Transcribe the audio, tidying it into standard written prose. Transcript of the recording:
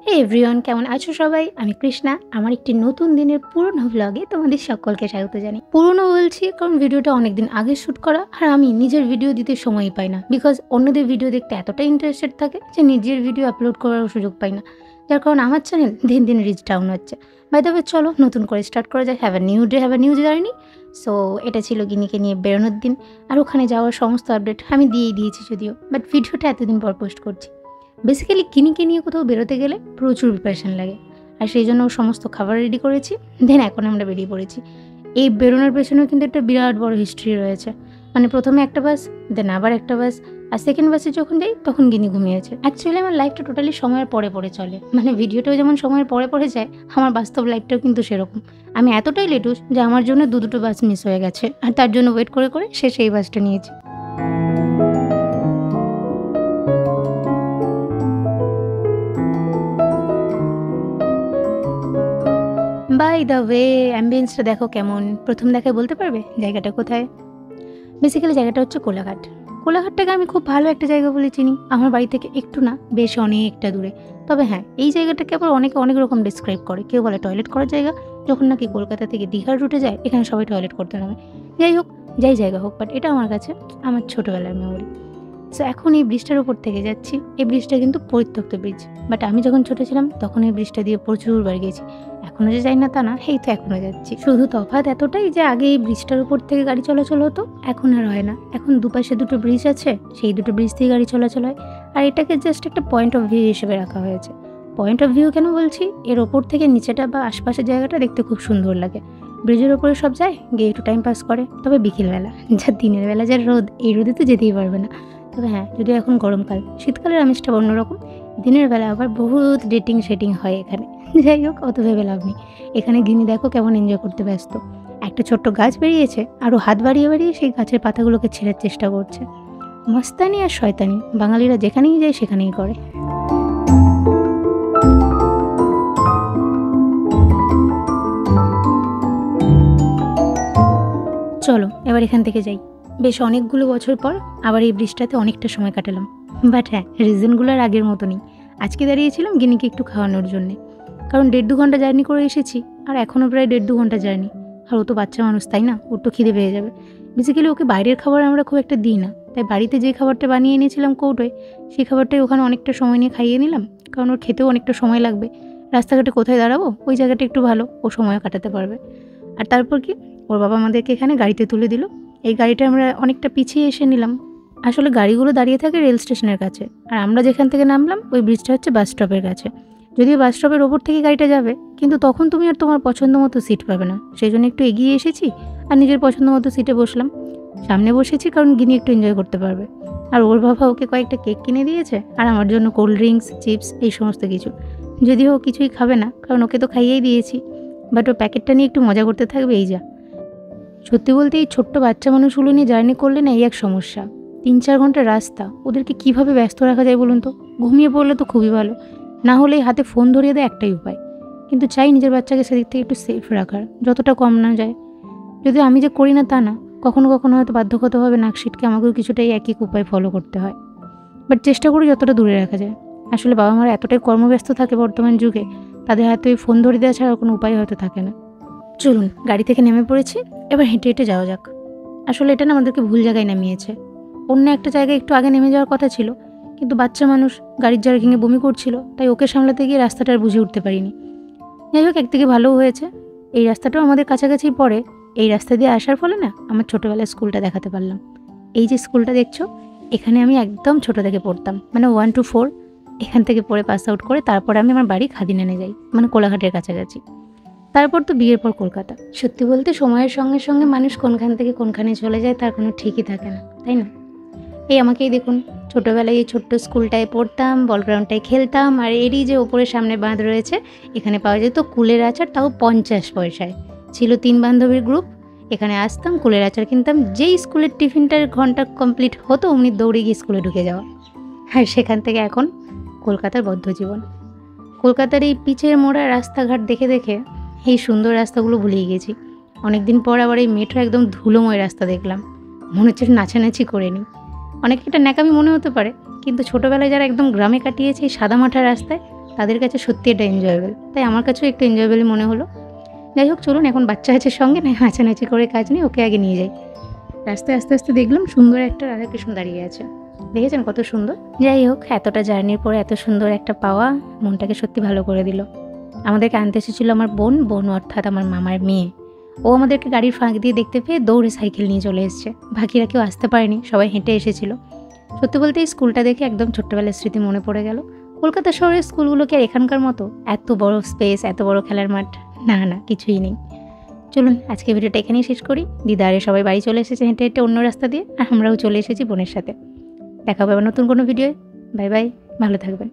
হে everyone, কেমন আছো সবাই? আমি কৃষ্ণা। আমার একটি নতুন দিনের পুরনো ব্লগে তোমাদের সকলকে স্বাগত জানাই। পুরনো বলছি কারণ ভিডিওটা অনেকদিন আগে শ্যুট করা, আর আমি নিজের ভিডিও দিতে সময়ই পাই না, বিকজ অন্যদের ভিডিও দেখতে এতটা ইন্টারেস্টেড থাকে যে নিজের ভিডিও আপলোড করার সুযোগ পাই না, যার কারণে আমার চ্যানেল দিন দিন রিচ ডাউন হচ্ছে। বাই দ্য ওয়ে, চলো নতুন করে স্টার্ট করা যায়। Have a new day, have a new journey. So এটা ছিল গিনিকে নিয়ে বেরোনোর দিন, আর ওখানে যাওয়ার সমস্ত আপডেট আমি দিয়েই দিয়েছি যদিও, বাট ভিডিওটা এতদিন পর পোস্ট করছি। বেসিক্যালি কিনিকে নিয়ে কোথাও বেরোতে গেলে প্রচুর প্রিপারেশান লাগে, আর সেই জন্য সমস্ত খাবার রেডি করেছি। দেন এখন আমরা বেরিয়ে পড়েছি। এই বেরোনোর পেছনেও কিন্তু একটা বিরাট বড় হিস্ট্রি রয়েছে। মানে প্রথমে একটা বাস, দেন আবার একটা বাস, আর সেকেন্ড বাসে যখন যাই তখন গিনি ঘুমিয়েছে। অ্যাকচুয়ালি আমার লাইফটা টোটালি সময়ের পরে পরে চলে, মানে ভিডিওটাও যেমন সময়ের পরে পরে যায়, আমার বাস্তব লাইফটাও কিন্তু সেরকম। আমি এতটাই লেটুস যে আমার জন্য দুটো বাস মিস হয়ে গেছে, আর তার জন্য ওয়েট করে করে সে সেই বাসটা নিয়েছে। বাই দ্য ওয়ে, অ্যাম্বিয়েন্সটা দেখো কেমন। প্রথম দেখায় বলতে পারবে জায়গাটা কোথায়? বেসিক্যালি জায়গাটা হচ্ছে কোলাঘাট। কোলাঘাটটাকে আমি খুব ভালো একটা জায়গা বলে চিনি। আমার বাড়ি থেকে একটু না, বেশ অনেকটা দূরে। তবে হ্যাঁ, এই জায়গাটাকে আবার অনেকে অনেক রকম ডিসক্রাইব করে। কেউ বলে টয়লেট করার জায়গা, যখন নাকি কলকাতা থেকে দীঘার রুটে যায় এখানে সবাই টয়লেট করতে নামে। যাই হোক, যাই জায়গা হোক, বাট এটা আমার কাছে আমার ছোটোবেলার মেমোরি। সো এখন এই ব্রিজটার উপর থেকে যাচ্ছি। এই ব্রিজটা কিন্তু পরিত্যক্ত ব্রিজ, বাট আমি যখন ছোটো ছিলাম তখন এই ব্রিজটা দিয়ে প্রচুরবার গেছি। এখনও যে যাই না তা না, এই তো এখনও যাচ্ছি। শুধু তফাৎ এতটাই যে আগে এই ব্রিজটার উপর থেকে গাড়ি চলাচল হতো, এখন আর হয় না। এখন দুপাশে দুটো ব্রিজ আছে, সেই দুটো ব্রিজ থেকে গাড়ি চলাচল হয়, আর এটাকে জাস্ট একটা পয়েন্ট অফ ভিউ হিসেবে রাখা হয়েছে। পয়েন্ট অফ ভিউ কেন বলছি? এর ওপর থেকে নিচেটা বা আশপাশের জায়গাটা দেখতে খুব সুন্দর লাগে। ব্রিজের ওপরে সব যায়, গিয়ে একটু টাইম পাস করে, তবে বিকেলবেলা। যা দিনের বেলা যা রোদ, এই রোদে তো যেতেই পারবে না। তবে হ্যাঁ, যদি এখন গরমকাল, শীতকালের আমেজটা অন্যরকম। দিনের বেলা আবার বহুত ডেটিং শেটিং হয় এখানে। যাই হোক, অত ভেবে লাভ নেই। এখানে গিনি দেখো কেমন এনজয় করতে ব্যস্ত। একটা ছোট্ট গাছ বেরিয়েছে, আরও হাত বাড়িয়ে বাড়িয়ে সেই গাছের পাতাগুলোকে ছেঁড়ার চেষ্টা করছে। মস্তানি আর শয়তানি বাঙালিরা যেখানেই যায় সেখানেই করে। চলো এবার এখান থেকে যাই। বেশ অনেকগুলো বছর পর আবার এই ব্রিজটাতে অনেকটা সময় কাটালাম। বাট হ্যাঁ, রিজনগুলো আর আগের মতো নেই। আজকে দাঁড়িয়েছিলাম গিনিকে একটু খাওয়ানোর জন্যে, কারণ 1.5-2 ঘন্টা জার্নি করে এসেছি, আর এখনও প্রায় 1.5-2 ঘন্টা জার্নি। আর ও তো বাচ্চা মানুষ, তাই না? ওর তো খিদে পেয়ে যাবে। বেসিক্যালি ওকে বাইরের খাবার আমরা খুব একটা দিই না, তাই বাড়িতে যে খাবারটা বানিয়ে এনেছিলাম কৌটোয়, সেই খাবারটাই ওখানে অনেকটা সময় নিয়ে খাইয়ে নিলাম, কারণ ওর খেতেও অনেকটা সময় লাগবে। রাস্তাঘাটে কোথায় দাঁড়াবো, ওই জায়গাটা একটু ভালো, ও সময় কাটাতে পারবে। আর তারপর কি, ওর বাবা আমাদেরকে এখানে গাড়িতে তুলে দিল। এই গাড়িটা আমরা অনেকটা পিছিয়ে এসে নিলাম। আসলে গাড়িগুলো দাঁড়িয়ে থাকে রেল স্টেশনের কাছে, আর আমরা যেখান থেকে নামলাম ওই ব্রিজটা হচ্ছে বাস স্টপের কাছে। যদিও বাস স্টপের ওপর থেকে গাড়িটা যাবে, কিন্তু তখন তুমি আর তোমার পছন্দ মতো সিট পাবে না, সেই জন্য একটু এগিয়ে এসেছি আর নিজের পছন্দ মতো সিটে বসলাম। সামনে বসেছি কারণ গিনি একটু এনজয় করতে পারবে, আর ওর বাবা ওকে কয়েকটা কেক কিনে দিয়েছে, আর আমার জন্য কোল্ড ড্রিঙ্কস, চিপস, এই সমস্ত কিছু। যদিও ও কিছুই খাবে না, কারণ ওকে তো খাইয়েই দিয়েছি, বাট ও প্যাকেটটা নিয়ে একটু মজা করতে থাকবে, এই যা। সত্যি বলতে এই ছোট্ট বাচ্চা মানুষগুলো নিয়ে জার্নি করলে না এই এক সমস্যা। 3-4 ঘন্টার রাস্তা, ওদেরকে কিভাবে ব্যস্ত রাখা যায় বলুন তো? ঘুমিয়ে পড়লে তো খুবই ভালো, না হলে হাতে ফোন ধরিয়ে দেয় একটাই উপায়। কিন্তু চাই নিজের বাচ্চাকে সেদিক থেকে একটু সেফ রাখার, যতটা কম না যায়। যদিও আমি যে করি না তা না, কখনো কখনো হয়তো বাধ্যগতভাবে নাক সিটকে আমাকেও কিছুটা এই একই উপায় ফলো করতে হয়, বাট চেষ্টা করি যতটা দূরে রাখা যায়। আসলে বাবা মারা এতটাই কর্মব্যস্ত থাকে বর্তমান যুগে, তাদের হাতে ওই ফোন ধরিয়ে দেওয়া ছাড়া কোনো উপায় হয়তো থাকে না। চলুন, গাড়ি থেকে নেমে পড়েছি, এবার হেঁটে হেঁটে যাওয়া যাক। আসলে এটা না আমাদেরকে ভুল জায়গায় নামিয়েছে। অন্য একটা জায়গায় একটু আগে নেমে যাওয়ার কথা ছিল, কিন্তু বাচ্চা মানুষ গাড়ির জার্কিংয়ে বমি করছিল, তাই ওকে সামলাতে গিয়ে রাস্তাটা আর বুঝে উঠতে পারিনি। যাই হোক, একদিকে ভালোও হয়েছে, এই রাস্তাটাও আমাদের কাছাকাছিই পড়ে। এই রাস্তা দিয়ে আসার ফলে না আমার ছোটোবেলার স্কুলটা দেখাতে পারলাম। এই যে স্কুলটা দেখছো, এখানে আমি একদম ছোটো থেকে পড়তাম, মানে 1 to 4 এখান থেকে পড়ে পাস আউট করে তারপরে আমি আমার বাড়ি খাদিনানে যাই, মানে কোলাঘাটের কাছাকাছি। তারপর তো বিয়ের পর কলকাতা। সত্যি বলতে সময়ের সঙ্গে সঙ্গে মানুষ কোনখান থেকে কোনখানে চলে যায় তার কোনো ঠিকই থাকে না, তাই না? এই আমাকেই দেখুন, ছোটোবেলায় এই ছোট্ট স্কুলটায় পড়তাম, বল গ্রাউন্ডটায় খেলতাম, আর এরই যে ওপরের সামনে বাঁধ রয়েছে, এখানে পাওয়া যেত কুলের আচার, তাও 50 পয়সায়। ছিল 3 বান্ধবীর গ্রুপ, এখানে আসতাম, কুলের আচার কিনতাম। যেই স্কুলের টিফিনটার ঘন্টা কমপ্লিট হতো অমনি দৌড়ে গিয়ে স্কুলে ঢুকে যাওয়া। আর সেখান থেকে এখন কলকাতার বদ্ধ জীবন। কলকাতার এই পিচের মোড়া রাস্তাঘাট দেখে দেখে এই সুন্দর রাস্তাগুলো ভুলেই গেছি। অনেকদিন পর আবার এই মেট্রো একদম ধুলোময় রাস্তা দেখলাম, মনে হচ্ছে নাচানাচি করে নিই। অনেক একটা ন্যাকামি মনে হতে পারে, কিন্তু ছোটোবেলায় যারা একদম গ্রামে কাটিয়েছে এই সাদামাঠা রাস্তায়, তাদের কাছে সত্যি এটা এনজয়েবল, তাই আমার কাছেও একটু এনজয়েবলই মনে হলো। যাই হোক, চলুন এখন বাচ্চা আছে সঙ্গে, না নাচানাচি করে কাজ নেই, ওকে আগে নিয়ে যাই। রাস্তায় আস্তে আস্তে দেখলাম সুন্দর একটা রাধাকৃষ্ণ দাঁড়িয়ে আছে, দেখেছেন কত সুন্দর। যাই হোক, এতটা জার্নির পরে এত সুন্দর একটা পাওয়া মনটাকে সত্যি ভালো করে দিল। আমাদেরকে আনতে এসেছিল আমার বোন অর্থাৎ আমার মামার মেয়ে। ও আমাদেরকে গাড়ির ফাঁক দিয়ে দেখতে পেয়ে দৌড়ে সাইকেল নিয়ে চলে এসছে। বাকিরা কেউ আসতে পারেনি, সবাই হেঁটে এসেছিল। সত্যি বলতে এই স্কুলটা দেখে একদম ছোট্টবেলার স্মৃতি মনে পড়ে গেল। কলকাতা শহরের স্কুলগুলো কি আর এখানকার মতো এত বড় স্পেস, এত বড় খেলার মাঠ? না, কিছুই নেই। চলুন আজকে ভিডিওটা এখানেই শেষ করি। দিদারে সবাই বাড়ি চলে এসেছে হেঁটে হেঁটে অন্য রাস্তা দিয়ে, আর আমরাও চলে এসেছি বোনের সাথে। দেখা হবে আবার নতুন কোনো ভিডিওয়। বাই বাই, ভালো থাকবেন।